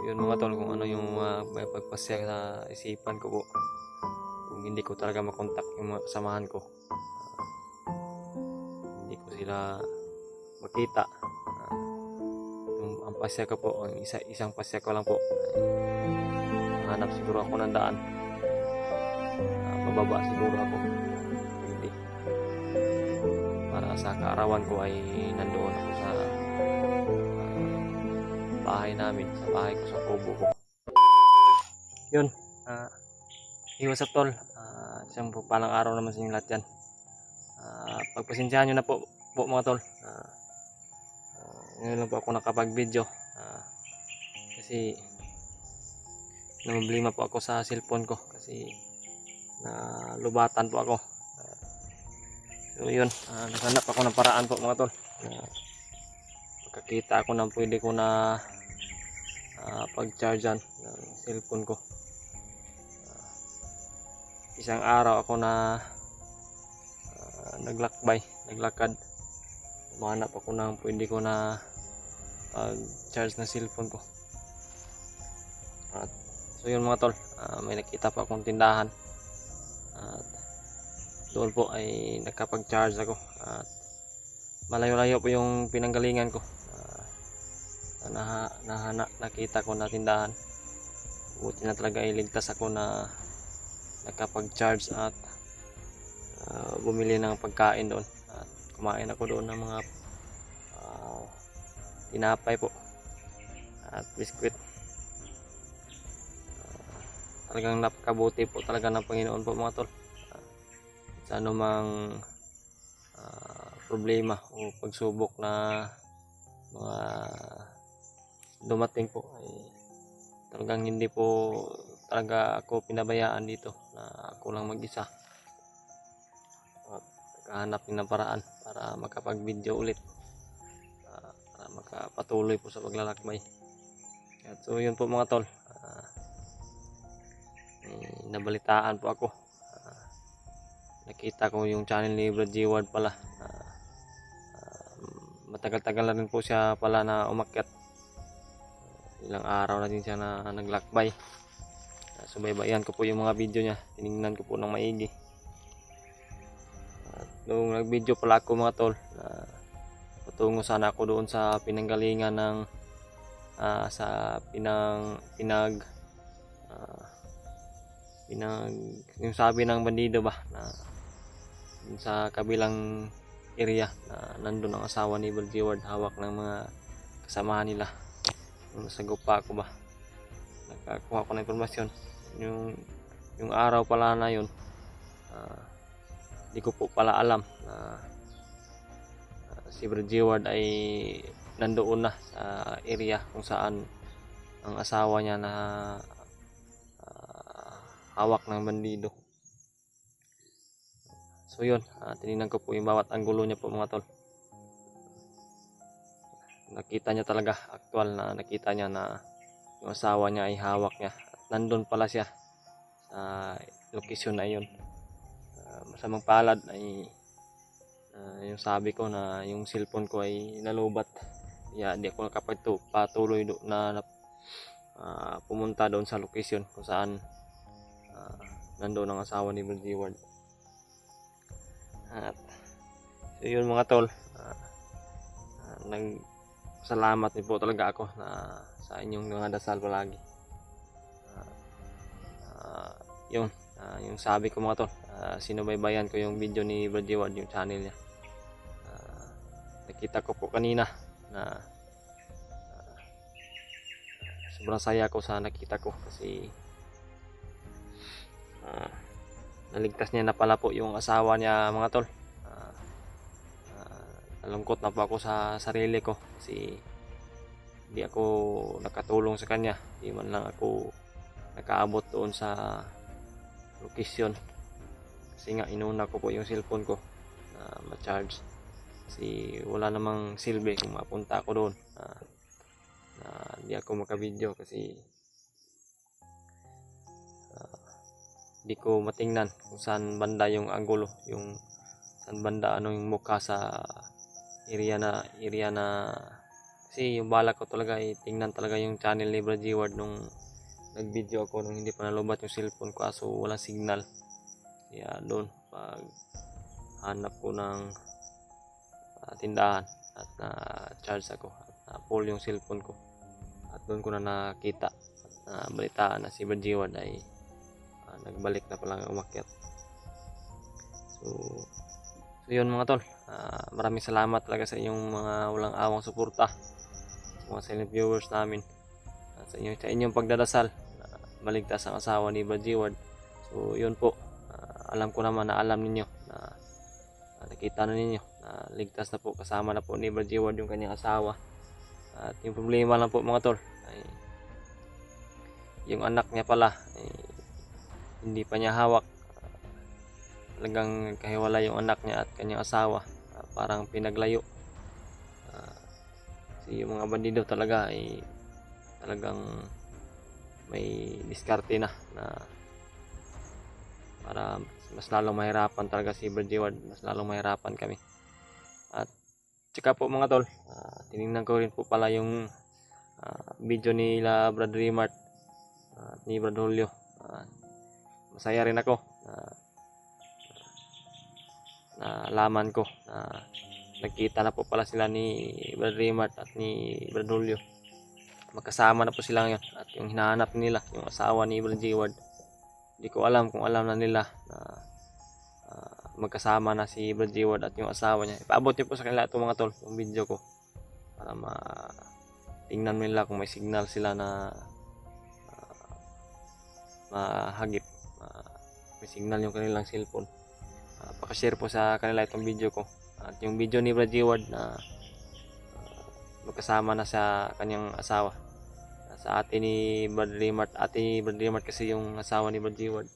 yun mga tol, kung ano yung may pagpasya sa isipan ko po. Kung hindi ko talaga makontak yung mga kasamahan ko, hindi ko sila makita. Yung ang pasya ko po, ang isang pasya ko lang po, hanap siguro ako ng daan. Mababa siguro ako. Hindi. Para sa kaarawan ko ay nandoon ako sa bahay namin, sa bahay ko, sa kubo ko. Yun. What's up tol? Isang palang araw naman sa inyo lahat yan. Pagpasensyahan nyo na po mga tol. Ngayon lang po ako nakapag-video. Kasi namblima po ako sa cellphone ko kasi nalubatan po ako. So yun, naghanap ako ng paraan po mga tol. Makakita ako ng pwede ko na pag-chargean ng cellphone ko. Isang araw ako na naglakad. Umanap ako ng pwede ko na pag-charge ng cellphone ko. So yun mga tol, may nakita pa akong tindahan. At doon po ay nakapag-charge ako. At malayo-layo po yung pinanggalingan ko. Nakita ko na tindahan. Buti na talaga iligtas ako na nakapag-charge at bumili ng pagkain doon. At kumain ako doon ng mga tinapay po at biskwit. Talagang napakabuti po talaga ng Panginoon po mga tol. Sa anumang problema o pagsubok na mga dumating po ay talagang hindi po talaga ako pinabayaan dito na ako lang mag-isa. At naghahanap din ng paraan para makapag-video ulit, para makapatuloy po sa paglalakbay. At so yun po mga tol, nabalitaan po ako. Nakita ko yung channel ni Brad G-Ward pala. Matagal-tagal na rin po siya pala na umakyat. Ilang araw na din siya na naglakbay. Subaybayan ko po yung mga video niya. Tinignan ko po ng maigi. At nung nag-video pala ako mga tol, patungo sana ako doon sa pinanggalingan ng yung sabi ng bandido ba na sa kabilang area na nandun ang asawa ni Brad G-Ward, hawak ng mga kasamahan nila. Nasagot pa ako ba, nakakuha ko ng informasyon yung araw pala na yun. Di ko po pala alam na si Brad G-Ward ay nandoon na sa area kung saan ang asawa niya na hawak ng bandido. So yun, tinignan ko po yung bawat anggulo niya po mga tol. Nakita niya talaga, actual na nakita niya na yung asawa niya ay hawak niya. At nandun pala siya sa location na yun. Masamang palad ay yung sabi ko na yung cellphone ko ay nalubat. Kaya di ako nakapagpatuloy na pumunta doon sa location kung saan nandun ang asawa ni Brad G-Ward. At so yun mga tol, nagsalamat din po talaga ako sa inyong mga dasal palagi. Yung sabi ko mga tol, sinubaybayan ko yung video ni Brad G-Ward, yung channel niya. Nakita ko po kanina na sobrang saya ko sa nakita ko kasi naligtas niya na pala po yung asawa niya mga tol. Nalungkot na po ako sa sarili ko kasi hindi ako nakatulong sa kanya. Hindi man lang ako nakaabot doon sa location kasi nga inuna ko po yung cellphone ko na ma-charge kasi wala namang silbi kung mapunta ako doon na hindi ako makavideo kasi di ko matingnan kung saan banda yung anggulo, yung saan banda yung mukha sa area na Kasi yung balak ko talaga ay tingnan talaga yung channel ni Brad G-Ward nung nag-video ako nung hindi pa nalubat yung cellphone ko kaso walang signal. Kaya doon pag hanap ko ng tindahan at na-charge ako at na-full yung cellphone ko. At doon ko na nakita at balitaan na si Brad G-Ward ay nagbalik na palang umakyat. So yun mga tol, maraming salamat talaga sa inyong mga walang awang suporta, sa mga silent viewers namin, at sa inyong pagdadasal na maligtas ang asawa ni Brad G-Ward. So yun po, alam ko naman na alam ninyo na nakita na ninyo na ligtas na po, kasama na po ni Brad G-Ward yung kanyang asawa. At yung problema lang po mga tol ay yung anak niya pala ay hindi pa niya hawak. Talagang kahiwalay yung anak niya at kanyang asawa, parang pinaglayo. Kasi yung mga bandido talaga ay talagang may diskarte na para mas lalong mahirapan talaga si Brad G-Ward, mas lalong mahirapan kami. At tsaka po mga tol, tinignan ko rin po pala yung video nila Brad Remart at ni Brad Julio. Masaya rin ako na laman ko na nagkita na po pala sila ni Brad Remart at ni Brad Julio. Magkasama na po sila ngayon at yung hinahanap nila yung asawa ni Brad G-Ward, hindi ko alam kung alam na nila na magkasama na si Brad G-Ward at yung asawa niya. Ipaabot niyo po sa kanila ito mga tol, yung video ko, para tingnan nila kung may signal sila na mahagip, may signal yung kanilang cellphone. Pakashare po sa kanila itong video ko at yung video ni Brad G-Ward na magkasama na sa kanyang asawa. Sa ate ni Brad Remart, kasi yung asawa ni Brad G-Ward,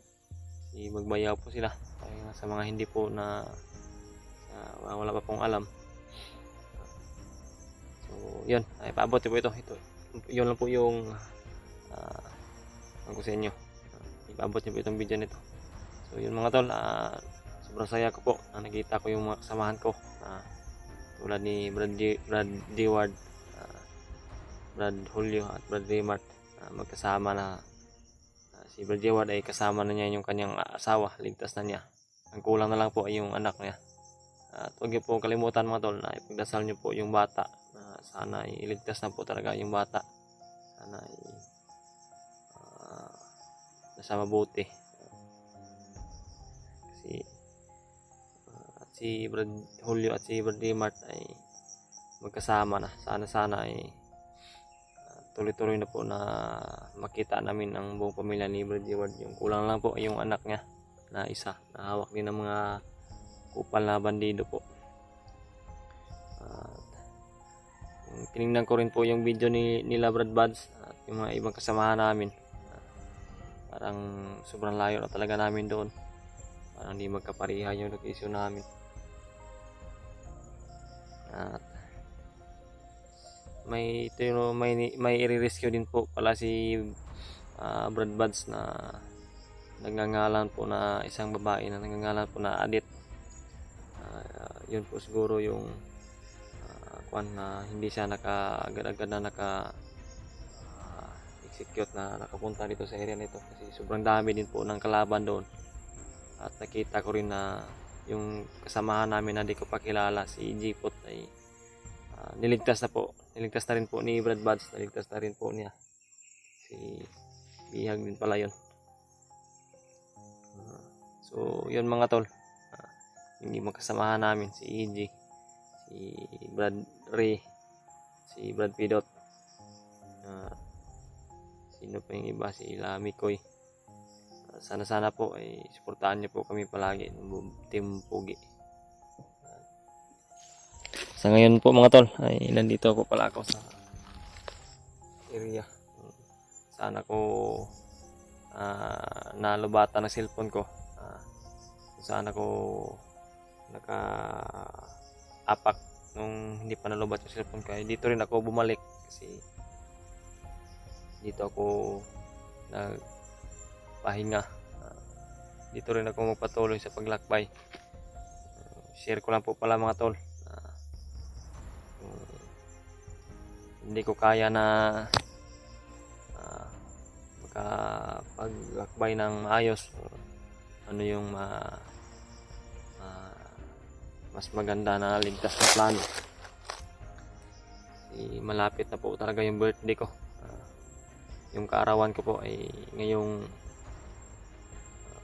magbayaw po sila. Kaya sa mga hindi po na wala pa pong alam, so yun, ay paabot po ito yun lang po yung ko sa inyo. Ipaabot niyo po itong video nito. So yun mga tol, sobrang saya ko po na nakita ko yung mga kasamahan ko tulad ni Brad G-Ward, Brad Julio at Brad Remart. Magkasama na si Brad G-Ward ay kasama na niya yung kanyang asawa, ligtas na niya. Ang kulang na lang po ay yung anak niya. At huwag niyo po kalimutan mga tol na ipagdasal niyo po yung bata na sana iligtas na po talaga yung bata. Sana nasa mabuti. Kasi si Brad Julio at si Brad Remart ay magkasama na. Sana ay tuloy-tuloy na po na makita namin ang buong pamilya ni Brad G-Ward. Yung kulang lang po ay yung anak niya na isa na hawak din ng mga kupal na bandido po. Tinignan ko rin po yung video nila Brad Buds at yung mga ibang kasamahan namin. Parang sobrang layo na talaga namin doon. Parang hindi magkapariha yung location namin. At may i-rescue din po pala si Brad Buds na nagngangalan po na isang babae na nagngangalan po na Adit. Yun po siguro yung na hindi siya agad-agad na execute na nakapunta dito sa area nito kasi sobrang dami din po ng kalaban doon. At nakita ko rin na yung kasamahan namin na di ko pa kilala, si G-Pot, ay niligtas na po. Niligtas na rin po ni Brad Buds, niligtas na rin po niya. Si Bihag din pala yun. So yun mga tol, hindi magkasamahan namin si EG, si Brad Ray, si Brad Pidot, sino pa yung iba, si Lamikoy. Sana po ay suportahan niyo po kami palagi ng Team Pugi. Sa ngayon po mga tol ay nandito ako pala ako sa area. Sana ko nalubatan ng cellphone ko. Sana ko naka-apak nung hindi pa nalubat yung cellphone ko. Dito rin ako bumalik kasi dito ako nagpahinga. Dito rin ako magpatuloy sa paglakbay. Share ko lang po pala mga tol. hindi ko kaya na makapaglakbay ng maayos, ano yung mas maganda na ligtas na plano. Malapit na po talaga yung birthday ko. Yung kaarawan ko po ay ngayong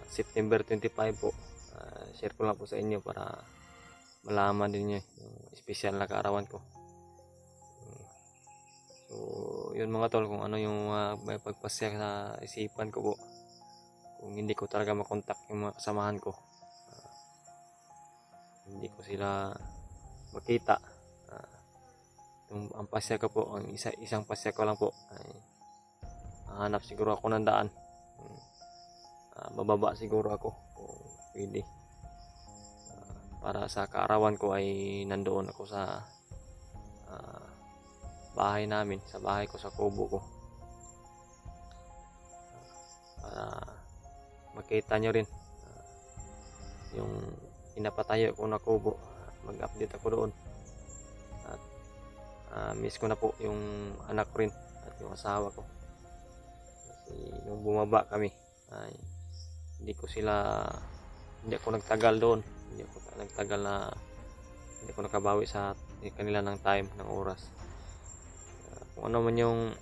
September 25 po. Share ko lang po sa inyo para malaman din nyo yung special na kaarawan ko. So yun mga tol, kung ano yung may pagpasya sa isipan ko po, kung hindi ko talaga makontak yung mga kasamahan ko, hindi ko sila makita, ang pasya ko po, ang isang pasya ko lang po ay hanap siguro ako ng daan. Bababa siguro ako kung pwede, para sa kaarawan ko ay nandoon ako sa bahay namin, sa bahay ko, sa kubo ko, para makita nyo rin yung pinapatayo ko na kubo. Mag-update ako doon, at miss ko na po yung anak ko rin at yung asawa ko, kasi nung bumaba kami ay hindi ako nagtagal doon, hindi ako nakabawi sa kanila ng time, ng oras. Kung ano man yung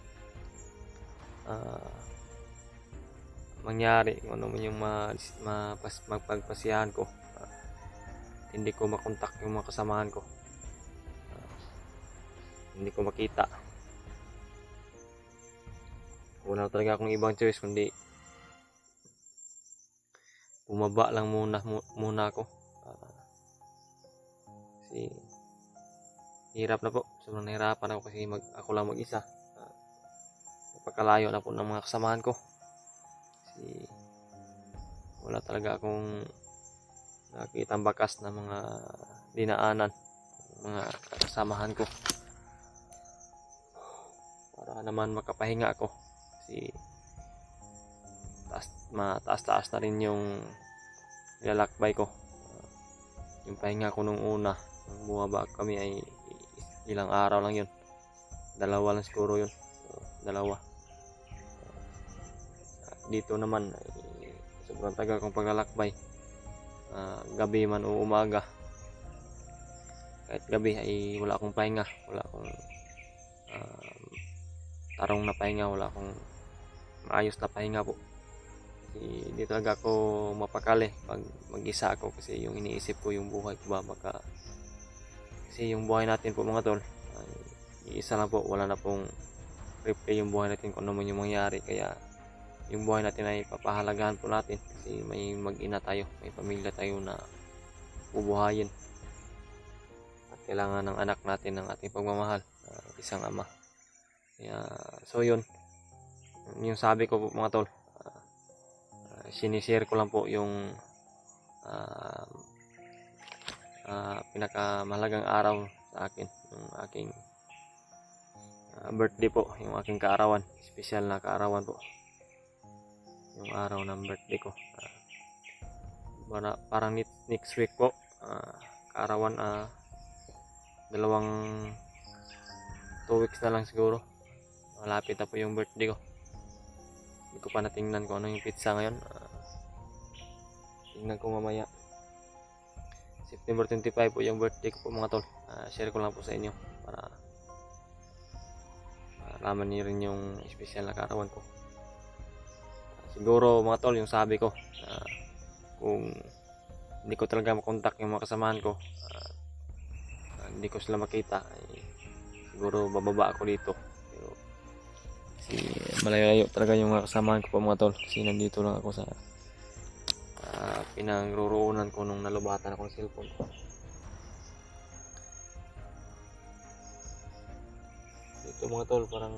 mangyari, kung ano man yung mapagpasiyahan ko, hindi ko makontak yung mga kasamahan ko, hindi ko makita. Wala talaga akong ibang choice kundi bumaba lang muna ako, kasi hirap na po, sobrang nahirapan ako kasi ako lang mag-isa. Napakalayo na po ng mga kasamahan ko, kasi wala talaga akong nakitang bakas na mga dinaanan, mga kasamahan ko, para naman makapahinga ako, kasi mataas-taas na rin yung nilalakbay ko. Yung pahinga ko nung una, nung bumaba kami, ay ilang araw lang yun, 2 lang siguro yun, 2. Dito naman ay sobrang tagal kong paglalakbay, gabi man o umaga, kahit gabi ay wala akong pahinga, wala akong tarong na pahinga, wala akong maayos na pahinga po. Hindi talaga ako mapakali pag mag-isa ako, kasi yung iniisip ko yung buhay ko ba, kasi yung buhay natin po mga tol ay iisa lang po, wala na pong replay yung buhay natin kung ano man yung mangyari. Kaya yung buhay natin ay papahalagahan po natin, kasi may mag-ina tayo, may pamilya tayo na bubuhayin, at kailangan ng anak natin ng ating pagmamahal, isang ama. Kaya so yun, yung sabi ko po mga tol, sinishare ko lang po yung pinakamahalagang araw sa akin, yung aking birthday po, yung aking kaarawan, special na kaarawan po, yung araw ng birthday ko. Parang next week po, kaarawan, 2 weeks na lang siguro, malapit na po yung birthday ko. Hindi ko pa natingnan kung ano yung pizza ngayon, tingnan ko mamaya. September 25 po yung birthday ko po mga tol. Share ko lang po sa inyo para malaman niyo rin yung special na kaarawan ko. Siguro mga tol, yung sabi ko, kung hindi ko talaga makontak yung mga kasamahan ko, hindi ko sila makita, siguro bababa ako dito. Pero kasi malayo-layo talaga yung mga kasamahan ko po mga tol, kasi nandito lang ako sa pinangroroonan ko nung nalubatan akong cellphone ko. Dito mga tol, parang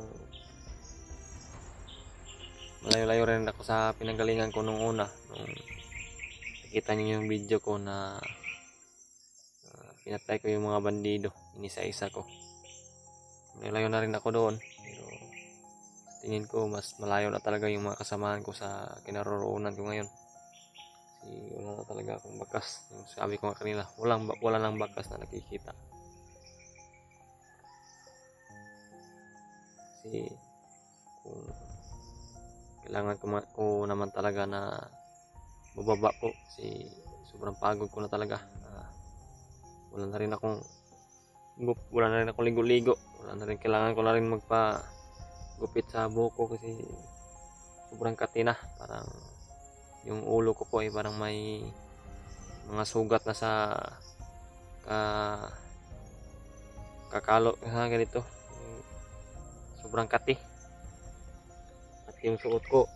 malayo-layo rin ako sa pinanggalingan ko nung una, nung nakita niyo yung video ko na pinatay ko yung mga bandido, inisa-isa ko. Malayo na rin ako doon, pero tingin ko mas malayo na talaga yung mga kasamahan ko sa kinaroroonan ko ngayon. Kasi wala na talaga akong bakas. Yung sabi ko nga kanila, wala nang bakas na nakikita. kailangan ko naman talaga na bababa po kasi sobrang pagod ko na talaga. Wala na rin akong ligo-ligo, wala na rin, kailangan ko na rin magpa-gupit sa buhok ko kasi sobrang kati na, parang yung ulo ko po ay parang may mga sugat na sa kakalo na ganito, sobrang kati. At yung suot ko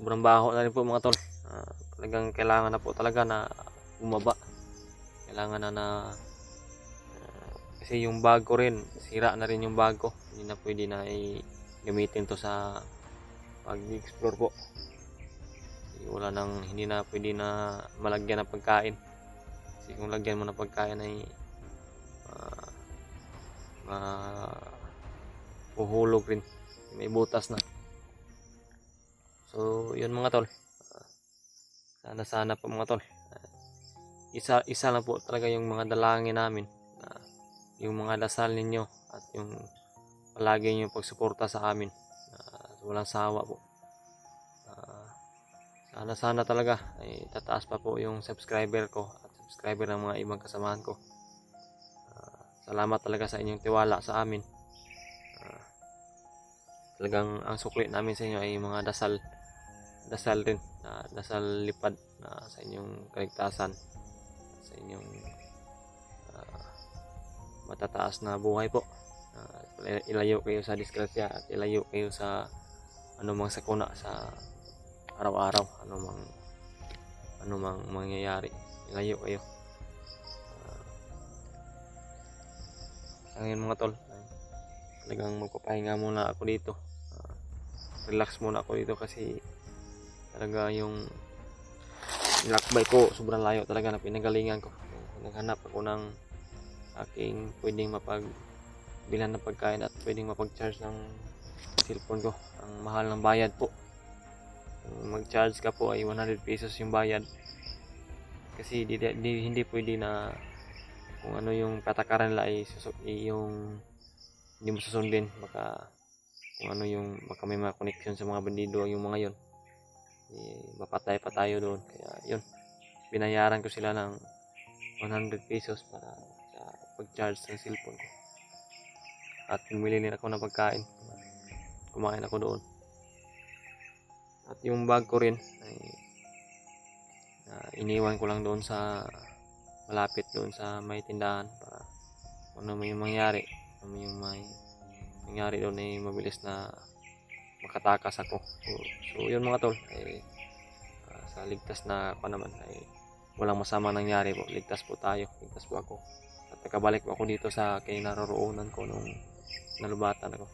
sobrang baho na rin po mga tol. Talagang kailangan na po talaga na bumaba, kailangan na kasi yung bag ko rin, sira na rin yung bag ko, hindi na pwede na gamitin to sa pag-explore po. Hindi na pwede na malagyan ng pagkain, kasi kung lagyan mo ng pagkain ay mahuhulog rin, may butas na. So yun mga tol, sana po mga tol, isa lang po talaga yung mga dalangin namin, yung mga dasal ninyo at yung palagi yung pagsuporta sa amin, walang sawa po. Sana talaga ay tataas pa po yung subscriber ko at subscriber ng mga ibang kasamahan ko. Salamat talaga sa inyong tiwala sa amin. Talagang ang sukli namin sa inyo ay mga dasal din, dasal lipad sa inyong kaligtasan, sa inyong matataas na buhay po. Ilayo kayo sa disgrasya at ilayo kayo sa anumang sakuna sa araw-araw, anumang mangyayari, ilayo kayo. Ngayon mga tol, talagang magpapahinga muna ako dito, relax muna ako dito kasi talaga yung lakbay ko sobrang layo talaga na pinagalingan ko. Naghanap ako ng aking pwedeng mapagbilan ng pagkain at pwedeng mapag-charge ng cellphone ko. Ang mahal ng bayad po, kung mag-charge ka po ay 100 pesos yung bayad, kasi hindi pwede na kung ano yung patakaran nila ay yung hindi mo susundin. Baka may mga connection sa mga bandido yung mga yon, mapatay pa tayo doon. Kaya yun, binayaran ko sila ng 100 pesos para sa pag-charge ng cellphone ko, at bumili din ako ng pagkain, kumain ako doon. At yung bag ko rin ay iniwan ko lang doon sa malapit doon sa may tindahan, para kung ano may mangyari doon ay mabilis na makatakas ako. So yun mga tol, ay sa ligtas na ako naman ay walang masama nangyari po, ligtas po ako, at nakabalik po ako dito sa kinaroroonan ko nung nalubatan ako.